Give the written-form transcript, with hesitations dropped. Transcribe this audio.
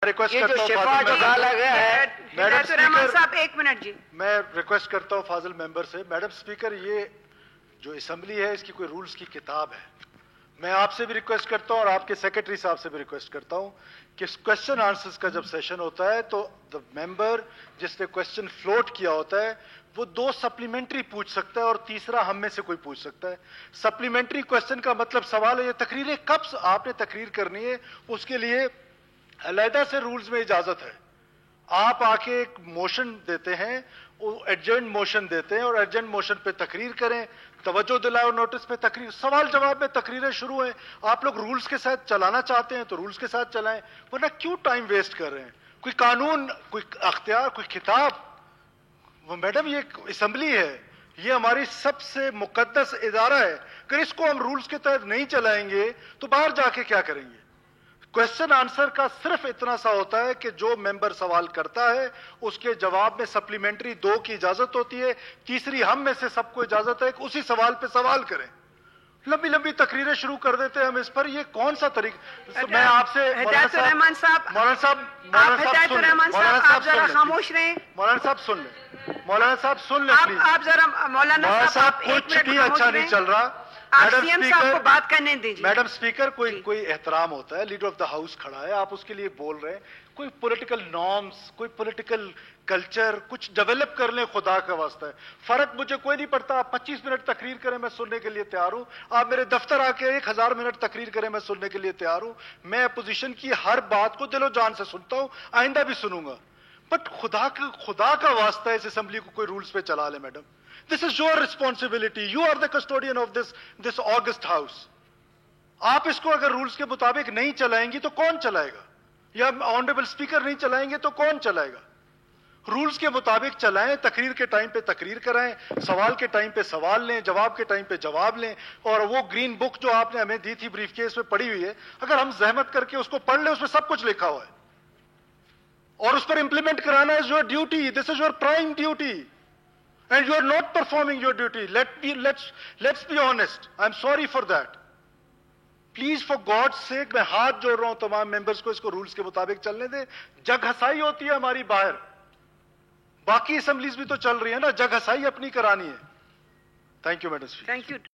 Request ये जो करता शिफा हूँ जो डाला गया है, मैडम रहमान स्पीकर, साहब 1 मिनट जी। मैं रिक्वेस्ट करता हूँ फाजिल मेंबर से, मैडम स्पीकर ये जो असेंबली है इसकी कोई रूल्स की किताब है। मैं आपसे भी रिक्वेस्ट करता हूँ और आपके सेक्रेटरी साहब से भी रिक्वेस्ट करता हूँ कि क्वेश्चन आंसर्स का जब सेशन होता है तो द मेंबर जिसने क्वेश्चन फ्लोट किया होता है वो 2 सप्लीमेंट्री पूछ सकता है और तीसरा हम में से कोई पूछ सकता है। सप्लीमेंट्री क्वेश्चन का मतलब सवाल है, ये तकरीरें कब आपने तकरीर करनी है उसके लिए अलहदा से रूल्स में इजाजत है। आप आके एक मोशन देते हैं, वो एडजर्न मोशन देते हैं और एडजर्न मोशन पे तकरीर करें, तवज्जो दिलाओ, नोटिस पे तकरीर, सवाल जवाब में तकरीरें शुरू हैं। आप लोग रूल्स के साथ चलाना चाहते हैं तो रूल्स के साथ चलाएं, वरना क्यों टाइम वेस्ट कर रहे हैं? कोई कानून, कोई अख्तियार, कोई खिताब? वो मैडम ये असेंबली है, ये हमारी सबसे मुकद्दस इदारा है। अगर इसको हम रूल्स के तहत नहीं चलाएंगे तो बाहर जाके क्या करेंगे? क्वेश्चन आंसर का सिर्फ इतना सा होता है कि जो मेंबर सवाल करता है उसके जवाब में सप्लीमेंट्री 2 की इजाजत होती है, तीसरी हम में से सबको इजाजत है कि उसी सवाल पे सवाल करें। लंबी लंबी तकरीरें शुरू कर देते हैं हम इस पर, ये कौन सा तरीका? मैं आपसे रहमान साहब, मौलाना साहब जरा खामोश रहे। मौलाना साहब सुन ले, मौलाना साहब सुन ले प्लीज। आप जरा मौलाना साहब कुछ भी अच्छा नहीं चल रहा। आप सीएम साहब को बात करने दीजिए। मैडम स्पीकर, कोई एहतराम होता है, लीडर ऑफ द हाउस खड़ा है, आप उसके लिए बोल रहे हैं। कोई पॉलिटिकल नॉर्म्स, कोई पॉलिटिकल कल्चर कुछ डेवलप कर लें, खुदा का वास्ता है। फर्क मुझे कोई नहीं पड़ता, आप 25 मिनट तकरीर करें, मैं सुनने के लिए तैयार हूं। आप मेरे दफ्तर आके 1000 मिनट तकरीर करें, मैं सुनने के लिए तैयार हूं। मैं अपोजिशन की हर बात को दिलो जान से सुनता हूं, आइंदा भी सुनूंगा। बट खुदा का वास्ता है, इस असेंबली को कोई रूल्स पे चला ले madam. This is your responsibility. You are the custodian of this august house. आप इसको अगर रूल्स के मुताबिक नहीं चलाएंगी तो कौन चलाएगा? या ऑनरेबल स्पीकर नहीं चलाएंगे तो कौन चलाएगा? रूल्स के मुताबिक चलाएं, तकरीर के टाइम पे तकरीर कराएं, सवाल के टाइम पे सवाल लें, जवाब के टाइम पे जवाब लें। और वो ग्रीन बुक जो आपने हमें दी थी ब्रीफ केस में पड़ी हुई है, अगर हम जहमत करके उसको पढ़ लें, उसमें सब कुछ लिखा हुआ है और उस पर इंप्लीमेंट कराना is your duty. This is your prime duty. And you are not performing your duty. Let's be honest. I'm sorry for that. Please, for God's sake, मैं हाथ जोड़ रहा हूं तमाम मेंबर्स को, इसको रूल्स के मुताबिक चलने दें। जग हसाई होती है हमारी बाहर, बाकी असेंबलीज भी तो चल रही है ना, जग हसाई अपनी करानी है। Thank you madam. Thank you.